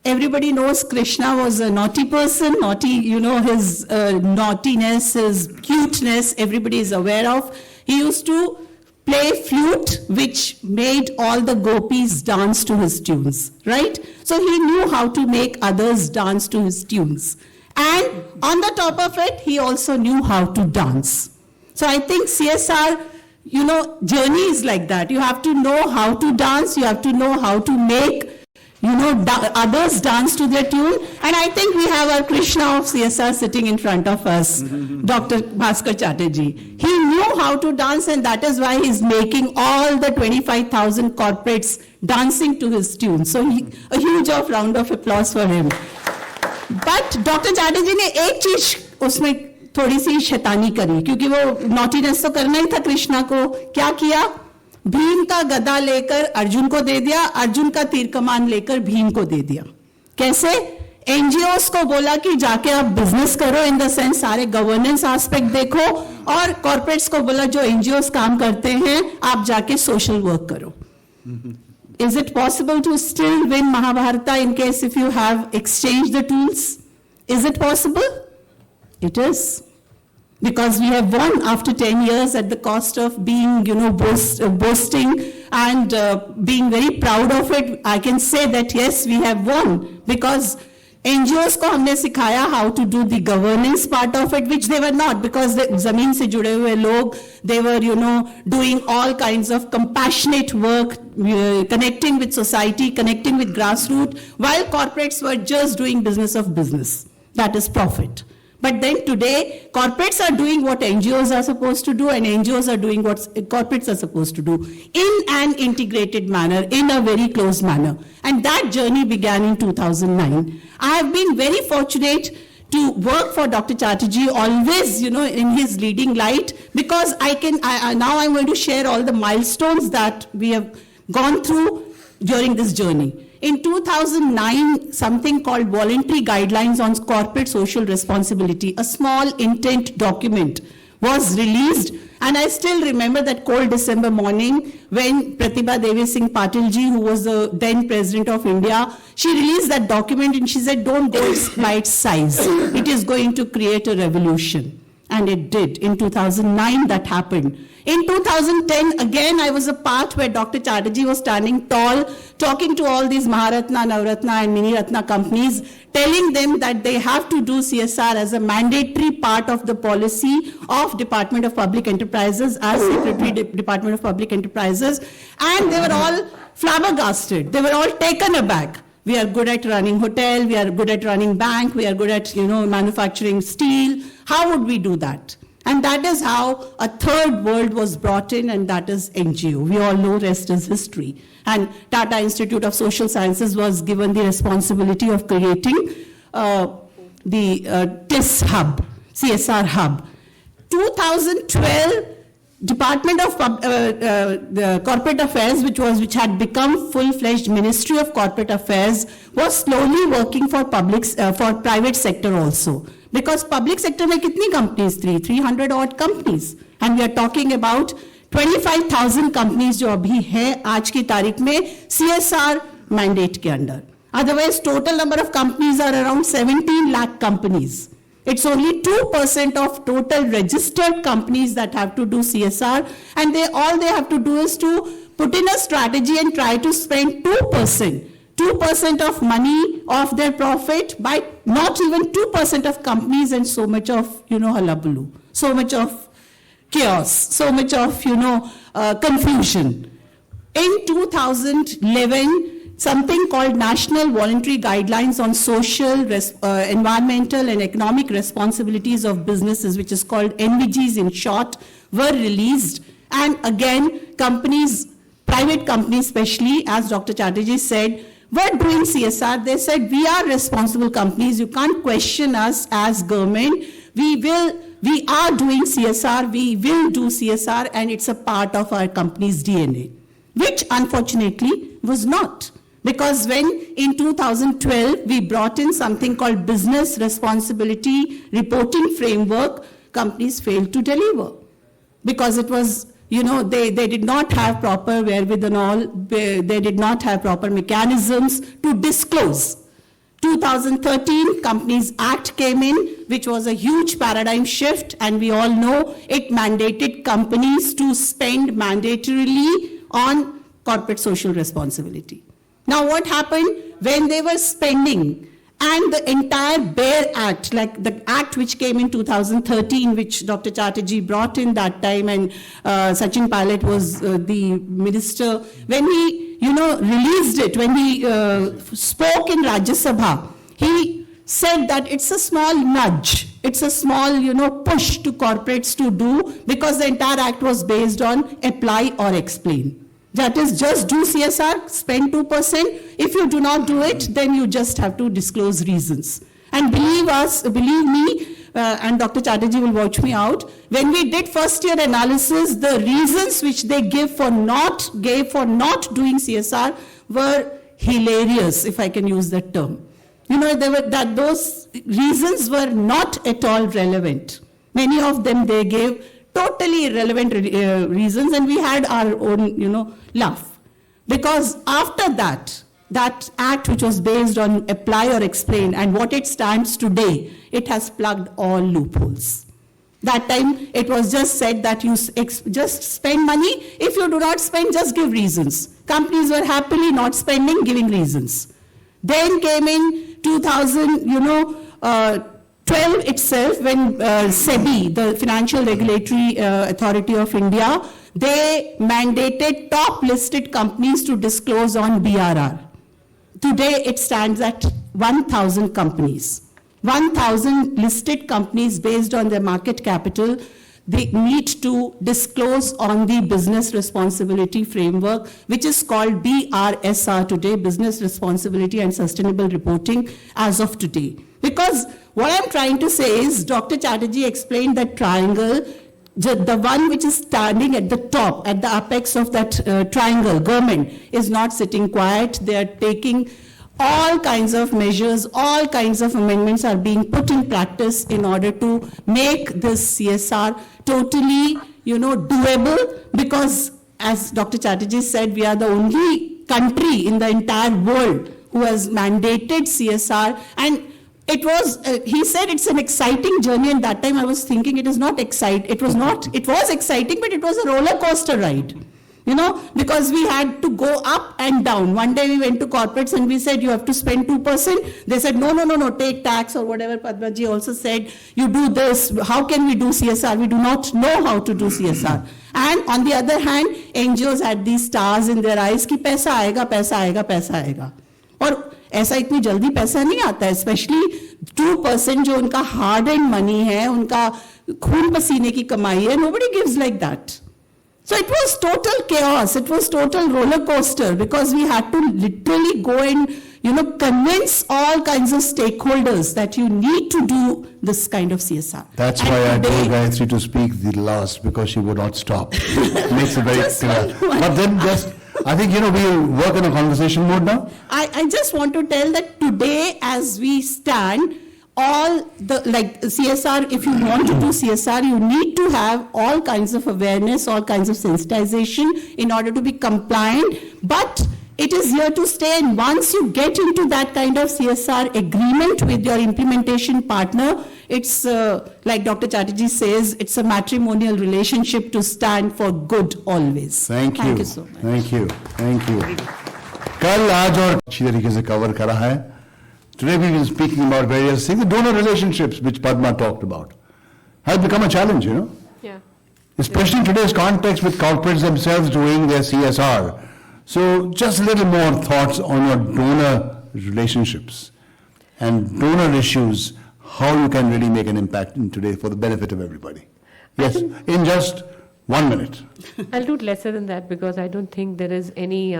Everybody knows Krishna was a naughty person, naughty, you know, his naughtiness, his cuteness, everybody is aware of. He used to play flute, which made all the gopis dance to his tunes, right? So he knew how to make others dance to his tunes. And on the top of it, he also knew how to dance. So I think CSR, journey is like that. You have to know how to dance, you have to know how to make, others dance to their tune. And I think we have our Krishna of CSR sitting in front of us, Dr. Bhaskar Chatterjee. He knew how to dance, and that is why he's making all the 25,000 corporates dancing to his tune. So a huge round of applause for him. But Dr. Chatterjee ने एक चीज उसमें थोड़ी सी शैतानी करी, क्योंकि वो naughtiness तो करना ही था कृष्णा को. क्या किया? भीम का गदा लेकर अर्जुन को दे दिया, अर्जुन का तीर कमान लेकर भीम को दे दिया. कैसे? एनजीओस को बोला कि जाके आप बिजनेस करो, इन द सेंस सारे गवर्नेंस एस्पेक्ट देखो, और कॉर्पोरेट्स को बोला जो एनजीओस काम करते हैं आप जाके सोशल वर्क करो. Is it possible to still win Mahabharata in case if you have exchanged the tools? Is it possible? It is. Because we have won after 10 years at the cost of being, boasting and being very proud of it. I can say that yes, we have won because NGOs को हमने सिखाया how to do the governance part of it, which they were not, because the जमीन से जुड़े हुए लोग, they were, doing all kinds of compassionate work, connecting with society, connecting with grassroots, while corporates were just doing business of business. That is profit. But then today, corporates are doing what NGOs are supposed to do, and NGOs are doing what corporates are supposed to do in an integrated manner, in a very close manner. And that journey began in 2009. I have been very fortunate to work for Dr. Chatterjee, always, in his leading light, because now I'm going to share all the milestones that we have gone through during this journey. In 2009, something called Voluntary Guidelines on Corporate Social Responsibility, a small intent document, was released. And I still remember that cold December morning when Pratibha Devi Singh Patilji, who was the then President of India, she released that document and she said, don't go by its size. It is going to create a revolution. And it did. In 2009, that happened. In 2010, again, I was a part where Dr. Chatterjee was standing tall, talking to all these Maharatna, Navratna, and Mini Ratna companies, telling them that they have to do CSR as a mandatory part of the policy of Department of Public Enterprises, as Secretary Department of Public Enterprises. And they were all flabbergasted. They were all taken aback. We are good at running hotel, we are good at running bank, we are good at, manufacturing steel. How would we do that? And that is how a third world was brought in, and that is NGO. We all know rest is history. And Tata Institute of Social Sciences was given the responsibility of creating the TIS hub, CSR hub. 2012, Department of the Corporate Affairs, which had become full-fledged Ministry of Corporate Affairs, was slowly working for private sector also. Because public sector में कितनी companies थी? 300 odd companies. And we are talking about 25,000 companies जो अभी है आज की तारीख में CSR mandate के अंदर. Otherwise, total number of companies are around 17 lakh companies. It's only 2% of total registered companies that have to do CSR, and all they have to do is to put in a strategy and try to spend 2% of money of their profit by not even 2% of companies, and so much of, hullabaloo, so much of chaos, so much of, confusion. In 2011, something called National Voluntary Guidelines on Social, Environmental and Economic Responsibilities of Businesses, which is called NVGs in short, were released. And again, companies, private companies especially, as Dr. Chatterjee said, were doing CSR. They said, we are responsible companies. You can't question us as government. We are doing CSR. We will do CSR, and it's a part of our company's DNA, which unfortunately was not. Because when in 2012 we brought in something called Business Responsibility Reporting Framework, companies failed to deliver. Because it was, they did not have proper wherewithal, they did not have proper mechanisms to disclose 2013 Companies Act came in, which was a huge paradigm shift, and we all know it mandated companies to spend mandatorily on corporate social responsibility. Now what happened when they were spending, and the entire BEAR Act, like the act which came in 2013, which Dr. Chatterjee brought in that time, and Sachin Pilot was the minister, when he released it, when he spoke in Rajya Sabha, he said that it's a small nudge, it's a small, push to corporates to do, because the entire act was based on apply or explain. That is, just do CSR, spend 2%. If you do not do it, then you just have to disclose reasons. And believe me, and Dr. Chatterjee will watch me out, when we did first year analysis, the reasons which they gave for not doing CSR were hilarious, if I can use that term. Those reasons were not at all relevant. Many of them they gave totally irrelevant reasons, and we had our own, laugh. Because after that act which was based on apply or explain, and what it stands today, it has plugged all loopholes. That time, it was just said that you just spend money. If you do not spend, just give reasons. Companies were happily not spending, giving reasons. Then came in 2012 itself, when SEBI, the Financial Regulatory Authority of India, they mandated top listed companies to disclose on BRR. Today it stands at 1,000 companies. 1,000 listed companies based on their market capital, they need to disclose on the business responsibility framework, which is called BRSR today, Business Responsibility and Sustainable Reporting, as of today. Because what I'm trying to say is, Dr. Chatterjee explained that triangle, the one which is standing at the top, at the apex of that triangle, government, is not sitting quiet. They are taking all kinds of measures, all kinds of amendments are being put in practice in order to make this CSR totally, doable, because as Dr. Chatterjee said, we are the only country in the entire world who has mandated CSR, and it was, he said it's an exciting journey, and that time I was thinking it was exciting, but it was a roller coaster ride. Because we had to go up and down. One day we went to corporates and we said, you have to spend 2%. They said, no, take tax or whatever. Padmaji also said, you do this. How can we do CSR? We do not know how to do CSR. And on the other hand, NGOs had these stars in their eyes कि पैसा आएगा, पैसा आएगा, पैसा आएगा. और ऐसा इतनी जल्दी पैसा नहीं आता है, स्पेशली 2% जो उनका हार्ड एंड मनी है, उनका खून पसीने की कमाई है, nobody gives like that. So it was total chaos, it was total roller coaster, because we had to literally go and convince all kinds of stakeholders that you need to do this kind of CSR. That's why I told Gayatri to speak the last, because she would not stop. Makes it very clear. But then I think, we'll work in a conversation mode now. I just want to tell that today, as we stand, all the, CSR, if you want to do CSR, you need to have all kinds of awareness, all kinds of sensitization in order to be compliant. But it is here to stay, and once you get into that kind of CSR agreement with your implementation partner, it's like Dr. Chatterjee says, it's a matrimonial relationship to stand for good always. Thank you. Thank you so much. Thank you. कल, आज और अच्छी तरीके से cover करा है. Today we will be speaking about various things. The donor relationships, which Padma talked about, has become a challenge, Yeah. especially in today's context with corporates themselves doing their CSR. So just a little more thoughts on your donor relationships and donor issues, how you can really make an impact in today for the benefit of everybody. Yes, in just 1 minute. I'll do it lesser than that, because I don't think there is any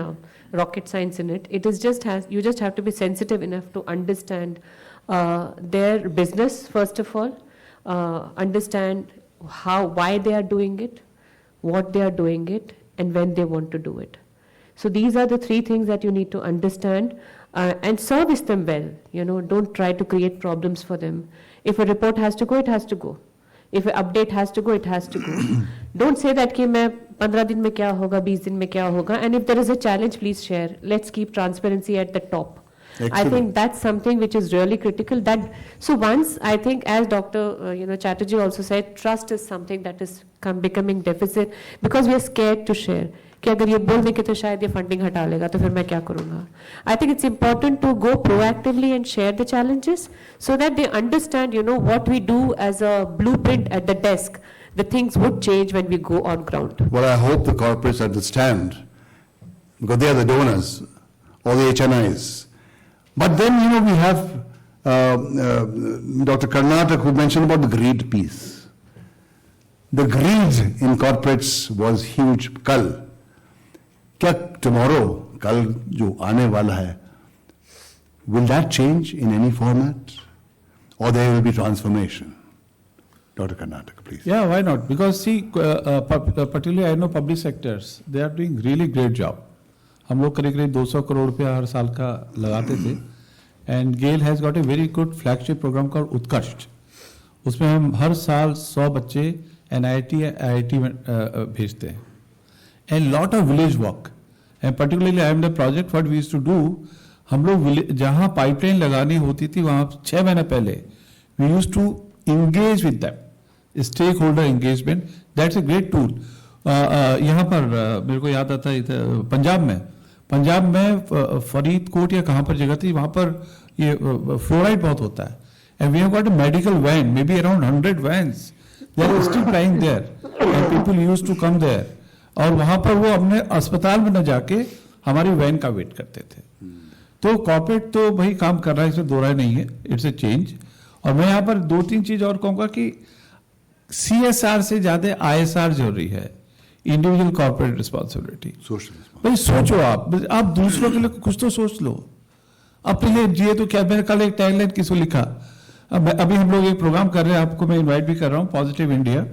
rocket science in it. It is you just have to be sensitive enough to understand their business, first of all, understand why they are doing it, what they are doing it, and when they want to do it. So these are the 3 things that you need to understand and service them well. Don't try to create problems for them. If a report has to go, it has to go. If an update has to go, it has to go. Don't say that कि मैं 15 दिन में क्या होगा, 20 दिन में क्या होगा. And if there is a challenge, please share. Let's keep transparency at the top. I Excellent. think that's something which is really critical. That so once I think, as Dr. Chatterjee also said, trust is something that is becoming deficit because we are scared to share. कि अगर ये बोल देंगे तो शायद ये funding हटा लेगा तो फिर मैं क्या करूँगा? I think it's important to go proactively and share the challenges so that they understand, what we do as a blueprint at the desk. The things would change when we go on ground. Well, I hope the corporates understand, because they are the donors, or the HNIs. But then, we have Dr. Karnataka who mentioned about the greed piece. The greed in corporates was huge. Kal, kya tomorrow, kal jo aane wala hai, will that change in any format? Or there will be transformation? Dr. Karnataka, please. Yeah, why not? Because see, particularly I know public sectors, they are doing really great job. हम लोग करीब 200 करोड़ रुपया हर साल का लगाते थे, and GAIL has got a very good flagship program called Utkarsh. उसमें हम हर साल 100 बच्चे NIT या IIT में भेजते हैं, and lot of village work, and particularly I am the project what we used to do. हम लोग जहाँ पाइपलाइन लगानी होती थी वहाँ 6 महीने पहले we used to engage with them, stakeholder engagement. That's a great tool. यहाँ पर मेरे को याद आता है पंजाब में फरीदकोट या कहाँ पर जगह थी, वहाँ पर ये फ्लोराइड बहुत होता है, and we have got a medical van, maybe around 100 vans. They are still plying there, and people used to come there. और वहाँ पर वो अपने अस्पताल में न जाके हमारी वैन का वेट करते थे. तो कॉर्पोरेट तो भाई काम कर रहा है, इसमें दो राय नहीं है, इट्स ए चेंज. और मैं यहाँ पर 2-3 चीज और कहूँगा कि CSR से ज्यादा ISR जरूरी है, इंडिविजुअल कॉर्पोरेट रिस्पॉन्सिबिलिटी. भाई सोचो, आप दूसरों के लिए कुछ तो सोच लो, अपने लिए जिए. तो क्या, मैंने कल एक टैगलाइन किसको लिखा, अभी हम लोग एक प्रोग्राम कर रहे हैं, आपको मैं इनवाइट भी कर रहा हूँ, positive India.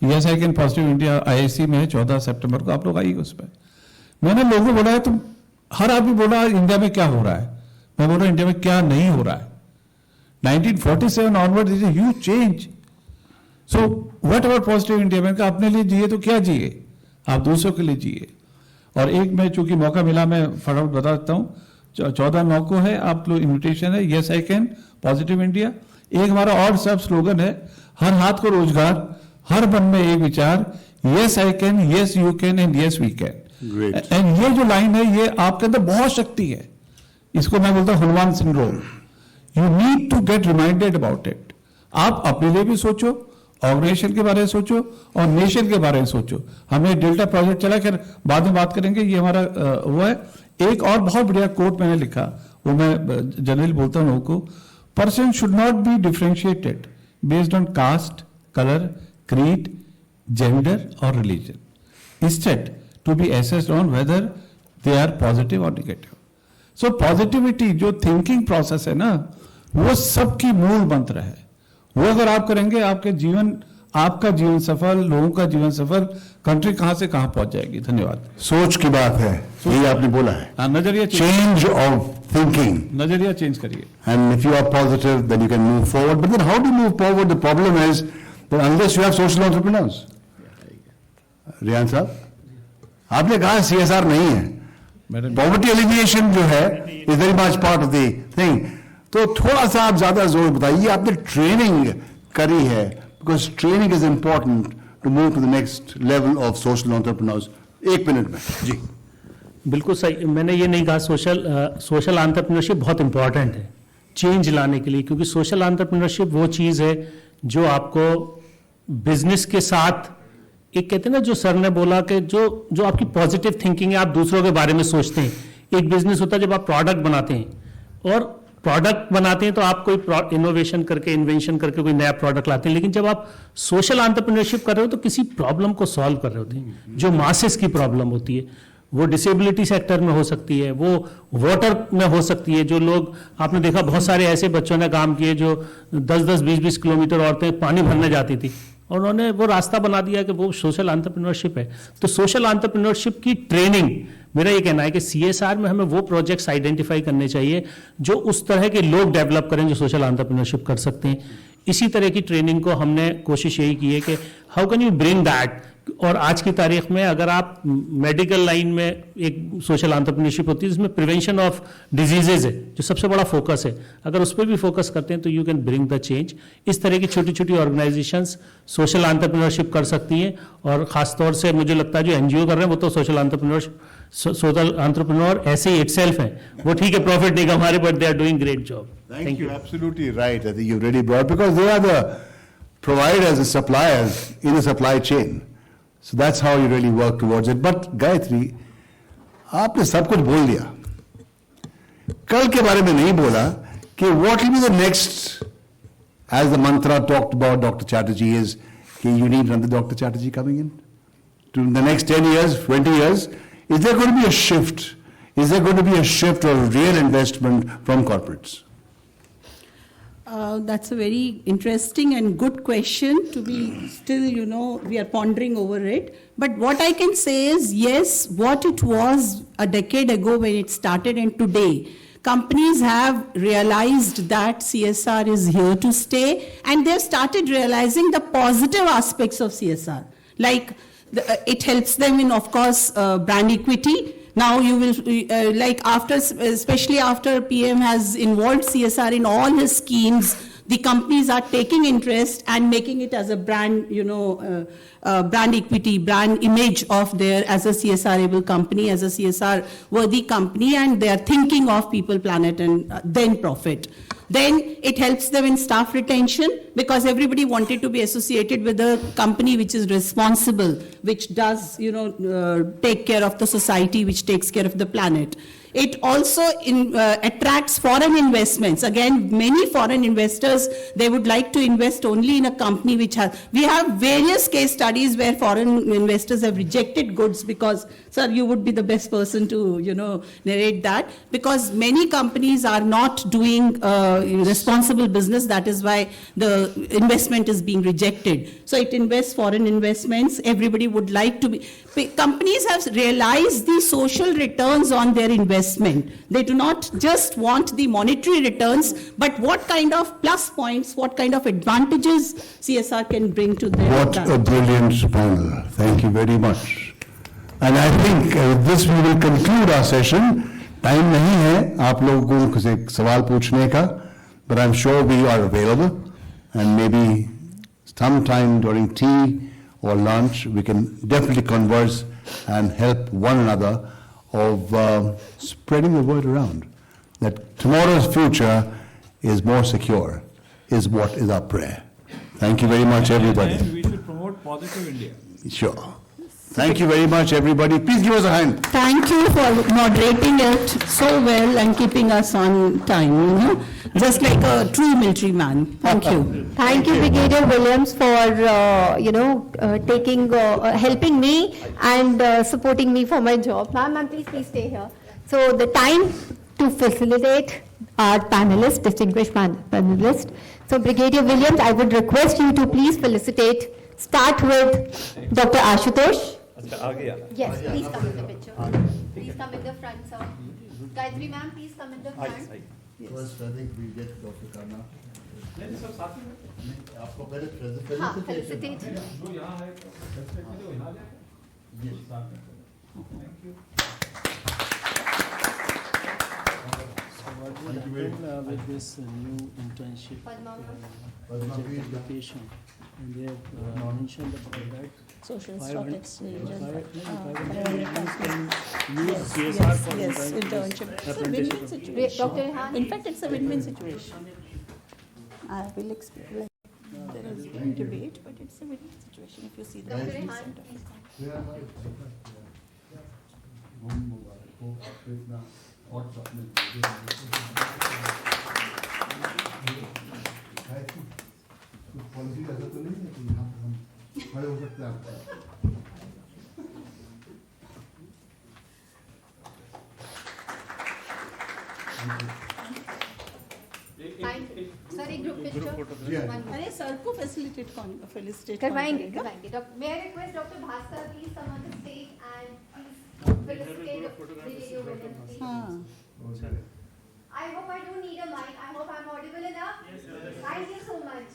Yes I can positive India IIC में है 14 सितंबर को, आप लोग आइए उसमें. मैंने लोगों को बोला है, तुम हर आदमी बोला इंडिया में क्या हो रहा है, मैं बोल रहा हूँ इंडिया में क्या नहीं हो रहा है. 1947 onward is a huge change. So what about positive India? मैंने कहा अपने लिए जिए तो क्या जिए, आप दूसरों के लिए जिए. और एक मैं चूंकि मौका मिला, मैं फटाफट बता देता हूँ, 14/9 को है, आप लोग इन्विटेशन है, yes I can positive India. एक हमारा और सब स्लोगन है, हर हाथ को रोजगार, हर मन में एक विचार, yes I can, yes you can and yes we can. And ये जो लाइन है, ये आपके अंदर बहुत शक्ति है. इसको मैं बोलता हूँ Hanuman syndrome. You need to get reminded about it. आप अपने लिए भी सोचो, ऑर्गेनाइजेशन के बारे में सोचो, और नेशन के बारे में सोचो. हमने डेल्टा प्रोजेक्ट चला, खैर बाद में बात करेंगे, ये हमारा वो है. एक और बहुत बढ़िया कोट मैंने लिखा, वो मैं जनरली बोलता हूं लोगों को, person should not be differentiated based on caste, colour, creed, gender और religion. Instead to be assessed on whether they are positive और नेगेटिव. सो पॉजिटिविटी जो थिंकिंग प्रोसेस है ना, वो सबकी मूल मंत्र है. वो अगर आप करेंगे, आपके जीवन, आपका जीवन सफल, लोगों का जीवन सफल, कंट्री कहां से कहां पहुंच जाएगी. धन्यवाद. सोच की बात है, ये आपने बोला है. नजरिया Change of thinking. नजरिया चेंज करिए. And if you are positive, then you can move forward. But then how do you move forward? The problem is that unless you have social entrepreneurs. Riyan साहब, आपने कहा CSR नहीं है. Poverty elimination जो है is very much part of the thing. तो थोड़ा सा आप ज्यादा जोर बताइए, आपने ट्रेनिंग करी है, because training is important to move to the next level of social entrepreneurs. 1 minute में जी. बिल्कुल सही. मैंने ये नहीं कहा, सोशल एंटरप्रेन्योरशिप बहुत इंपॉर्टेंट है चेंज लाने के लिए, क्योंकि सोशल एंटरप्रेन्योरशिप वो चीज है जो आपको बिजनेस के साथ, एक कहते हैं ना, जो सर ने बोला कि जो आपकी पॉजिटिव थिंकिंग है, आप दूसरों के बारे में सोचते हैं. एक बिजनेस होता है जब आप प्रोडक्ट बनाते हैं, और प्रोडक्ट बनाते हैं तो आप कोई इनोवेशन करके, इन्वेंशन करके कोई नया प्रोडक्ट लाते हैं. लेकिन जब आप सोशल एंटरप्रेन्योरशिप कर रहे हो तो किसी प्रॉब्लम को सॉल्व कर रहे होते हैं, जो मासेस की प्रॉब्लम होती है. वो डिसेबिलिटी सेक्टर में हो सकती है, वो वाटर में हो सकती है. जो लोग, आपने देखा बहुत सारे ऐसे बच्चों ने काम किए जो 10-10, 20-20 किलोमीटर औरतें पानी भरने जाती थी, और उन्होंने वो रास्ता बना दिया कि वो सोशल एंटरप्रेन्योरशिप है. तो सोशल एंटरप्रेन्योरशिप की ट्रेनिंग, मेरा ये कहना है कि CSR में हमें वो प्रोजेक्ट्स आइडेंटिफाई करने चाहिए जो उस तरह के लोग डेवलप करें जो सोशल एंटरप्रेन्योरशिप कर सकते हैं. इसी तरह की ट्रेनिंग को हमने कोशिश यही की है कि how can you bring that, और आज की तारीख में अगर आप मेडिकल लाइन में एक सोशल एंटरप्रेन्योरशिप होती है जिसमें प्रिवेंशन ऑफ डिजीजेज है जो सबसे बड़ा फोकस है, अगर उस पर भी फोकस करते हैं तो you can bring the change. इस तरह की छोटी छोटी ऑर्गेनाइजेशंस सोशल एंटरप्रेन्योरशिप कर सकती हैं, और खासतौर से मुझे लगता है जो एनजीओ कर रहे हैं वो तो सोशल एंटरप्रेन्योर ऐसे ही इटसेल्फ हैं, वो ठीक है प्रॉफिट नहीं कमा रहे but they are doing great job. Thank you. Absolutely right. I think you've really brought, because they are the providers, the suppliers in the supply chain. So that's how you really work towards it. But Gayatri, आपने सब कुछ बोल दिया, कल के बारे में नहीं बोला कि what will be the next, as the mantra talked about Dr. Chatterjee is, कि you need another Dr. Chatterjee coming in to the next 10 years, 20 years. Is there going to be a shift? Is there going to be a shift or real investment from corporates? That's a very interesting and good question to be still, we are pondering over it. But what I can say is, yes, what it was a decade ago when it started and today, companies have realized that CSR is here to stay, and they've started realizing the positive aspects of CSR. Like, it helps them in, of course, brand equity. Now you will, especially after PM has involved CSR in all his schemes, the companies are taking interest and making it as a brand, brand equity, brand image of their as a CSR-able company, as a CSR-worthy company, and they are thinking of people, planet, and then profit. Then it helps them in staff retention, because everybody wanted to be associated with a company which is responsible, which does, take care of the society, which takes care of the planet. It also attracts foreign investments. Again, many foreign investors, they would like to invest only in a company which has, we have various case studies where foreign investors have rejected goods because, sir, you would be the best person to, narrate that, because many companies are not doing responsible business. That is why the investment is being rejected. So it invests foreign investments. Everybody would like to be, companies have realized the social returns on their investment. They do not just want the monetary returns, but what kind of plus points, what kind of advantages CSR can bring to their What a brilliant panel. Thank you very much. And I think with this we will conclude our session. Time नहीं है आप लोगों को से सवाल पूछने का, but I'm sure we are available, and maybe sometime during tea or lunch we can definitely converse and help one another of spreading the word around that tomorrow's future is more secure, is what is our prayer. Thank you very much, everybody. And we should promote positive India. Sure. Thank you very much, everybody. Please give us a hand. Thank you for moderating it so well and keeping us on time, just like a true military man. Thank you. Thank you, Brigadier Williams, for helping me and supporting me for my job. Ma'am, please stay here. So the time to facilitate our panelists, distinguished panelists. So Brigadier Williams, I would request you to please felicitate. Start with Dr. Ashutosh. Yes, please come in the picture. Please come in the front, sir. Gayatri ma'am, please come in the front. First, I think we get Dr. Khanna. आपको पहले हाँ, felicitate. What will happen with this new internship application? And they have mentioned about that. Social stock exchange. Use CSR for Yes, internship. It's a win-win situation. Dr. Rehan. In fact, it's a win-win situation. I will explain. There is a debate, but it's a win-win situation if you see the Dr. business Rehan, center. please come. Policy ऐसा तो नहीं है कि यहाँ पर हम खड़े हो सकते हैं। सर एक ग्रुप पिक्चर अरे सर को फेलिसिटेट करवाएंगे doctor may I request doctor Bhaskar please come on the stage and please felicitate हाँ I hope I don't need a mic. I hope I'm audible enough. Yes, thank you so much.